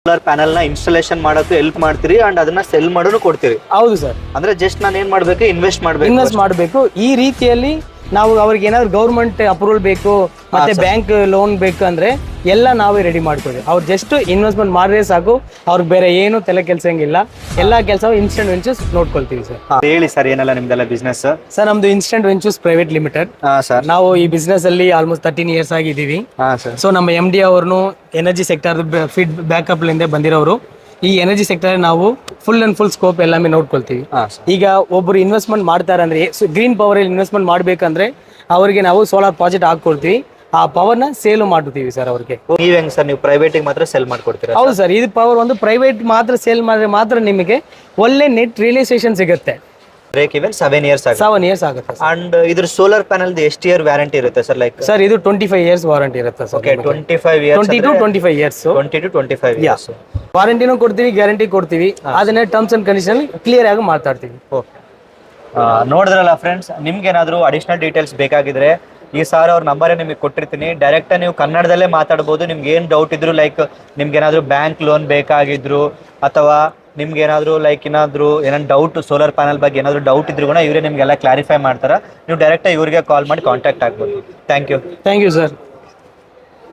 Solar panel ನ installation ಮಾಡೋಕೆ help ಮಾಡ್ತೀರಿ ಅಂಡ್ ಅದನ್ನ ಸೆಲ್ ಮಾಡೋನು ಕೊಡ್ತೀರಿ. ಹೌದು ಸರ್. ಅಂದ್ರೆ ಜಸ್ಟ್ ನಾನು ಏನ್ ಮಾಡ್ಬೇಕು, ಇನ್ವೆಸ್ಟ್ ಮಾಡಬೇಕು. ಈ ರೀತಿಯಲ್ಲಿ ನಾವು ಅವ್ರಿಗೆ ಏನಾದ್ರು ಗೌರ್ಮೆಂಟ್ ಅಪ್ರೂವಲ್ ಬೇಕು ಮತ್ತೆ ಬ್ಯಾಂಕ್ ಲೋನ್ ಬೇಕು ಅಂದ್ರೆ ಎಲ್ಲ ನಾವೇ ರೆಡಿ ಮಾಡ್ಕೊಳ್ತೀವಿ. ಅವ್ರು ಜಸ್ಟ್ ಇನ್ವೆಸ್ಟ್ಮೆಂಟ್ ಮಾಡಿದ್ರೆ ಸಾಕು, ಅವ್ರಿಗೆ ಬೇರೆ ಏನು ತಲೆ ಕೆಲ್ಸಂಗಿಲ್ಲ. ಎಲ್ಲಾ ಕೆಲಸ ಇನ್ಸ್ಟೆಂಟ್ ವೆಂಚರ್ಸ್ ನೋಡ್ಕೊಳ್ತೀವಿ ಸರ್. ಹೇಳಿ ಸರ್, ಏನೆಲ್ಲ ನಿಮ್ದೆಲ್ಲ ಬಿಸ್ನೆಸ್? ಸರ್ ನಮ್ದು ಇನ್ಸ್ಟೆಂಟ್ ವೆಂಚರ್ಸ್ ಪ್ರೈವೇಟ್ ಲಿಮಿಟೆಡ್. ನಾವು ಈ ಬಿಸ್ನೆಸ್ ಅಲ್ಲಿ ಆಲ್ಮೋಸ್ಟ್ 13 years ಆಗಿದ್ದೀವಿ. ಸೊ ನಮ್ಮ MD ಅವ್ರನ್ನು ಎನರ್ಜಿ ಸೆಕ್ಟರ್ ಫೀಡ್ ಬ್ಯಾಕಪ್ ಲಿಂದ ಬಂದಿರೋರು. ಈ ಎನರ್ಜಿ ಸೆಕ್ಟರ್ ನಾವು ಫುಲ್ ಅಂಡ್ ಫುಲ್ ಸ್ಕೋಪ್ ಎಲ್ಲಾமே ನೋಡ್ಕೊಳ್ತೀವಿ. ಈಗ ಒಬ್ಬರು ಇನ್ವೆಸ್ಟ್ಮೆಂಟ್ ಮಾಡ್ತಾರೆ ಅಂದ್ರೆ ಗ್ರೀನ್ ಪವರ್ ಅಲ್ಲಿ ಇನ್ವೆಸ್ಟ್ಮೆಂಟ್ ಮಾಡ್ಬೇಕಂದ್ರೆ ಅವರಿಗೆ ನಾವು ಸೋಲಾರ್ ಪ್ರಾಜೆಕ್ಟ್ ಹಾಕೊಡ್ತೀವಿ. ಆ ಪವರ್ ನ ಸೇಲ್ ಮಾಡ್ತೀವಿ ಸರ್ ಅವ್ರಿಗೆ. ನೀವ್ ಹೆಂಗ್ ಸರ್, ನೀವು ಪ್ರೈವೇಟ್ ಮಾತ್ರ ಸೇಲ್ ಮಾಡ್ಕೊಡ್ತೀರಾ? ಹೌದು ಸರ್, ಇದು ಪವರ್ ಒಂದು ಪ್ರೈವೇಟ್ ಮಾತ್ರ ಸೇಲ್ ಮಾಡಿದ್ರೆ ಮಾತ್ರ ನಿಮಗೆ ಒಳ್ಳೆ ನೆಟ್ ರಿಯಲೈಸೇಷನ್ ಸಿಗುತ್ತೆ. ಬ್ರೇಕ್ ಇವನ್ 7 years ಆಗುತ್ತೆ. 7 years ಆಗುತ್ತೆ. ಅಂಡ್ ಇದ್ರ ಸೋಲಾರ್ ಪ್ಯಾನಲ್ ಎಷ್ಟು ಇಯರ್ ವ್ಯಾರಂಟಿ ಇರುತ್ತೆ ಸರ್? ಲೈಕ್ ಸರ್ ಇದು 25 years ವಾರಂಟಿ ಇರುತ್ತೆ sir. Okay, 25 years, 20 to 25 years. 20 to 25 years ವಾರಂಟಿನೂ ಕೊಡ್ತೀವಿ, ಗ್ಯಾರಂಟಿ ಕೊಡ್ತೀವಿ. ಅದನ್ನೇ ಟರ್ಮ್ಸ್ ಅಂಡ್ ಕಂಡೀಷನ್ ಕ್ಲಿಯರ್ ಆಗಿ ಮಾತಾಡ್ತೀವಿ. ನೋಡಿದ್ರಲ್ಲ ಫ್ರೆಂಡ್ಸ್, ನಿಮ್ಗೆ ಏನಾದ್ರು ಅಡಿಷನಲ್ ಡೀಟೇಲ್ಸ್ ಬೇಕಾಗಿದ್ರೆ ಈ ಸಾರ್ ಅವ್ರ ನಂಬರೇ ನಿಮಗೆ ಕೊಟ್ಟಿರ್ತೀನಿ. ಡೈರೆಕ್ಟ್ ನೀವು ಕನ್ನಡದಲ್ಲೇ ಮಾತಾಡ್ಬೋದು. ನಿಮ್ಗೆ ಏನ್ ಡೌಟ್ ಇದ್ರು, ಲೈಕ್ ನಿಮ್ಗೆ ಏನಾದ್ರು ಬ್ಯಾಂಕ್ ಲೋನ್ ಬೇಕಾಗಿದ್ರು ಅಥವಾ ನಿಮ್ಗೆ ಏನಾದ್ರು ಲೈಕ್ ಏನಾದ್ರು ಡೌಟ್ ಸೋಲಾರ್ ಪ್ಯಾನಲ್ ಬಗ್ಗೆ ಏನಾದ್ರು ಡೌಟ್ ಇದ್ರು ಕೂಡ ಇವರೇ ನಿಮ್ಗೆಲ್ಲ ಕ್ಲಾರಿಫೈ ಮಾಡ್ತಾರ. ನೀವು ಡೈರೆಕ್ಟ್ ಇವರಿಗೆ ಕಾಲ್ ಮಾಡಿ ಕಾಂಟ್ಯಾಕ್ಟ್ ಆಗ್ಬೋದು. Thank you sir.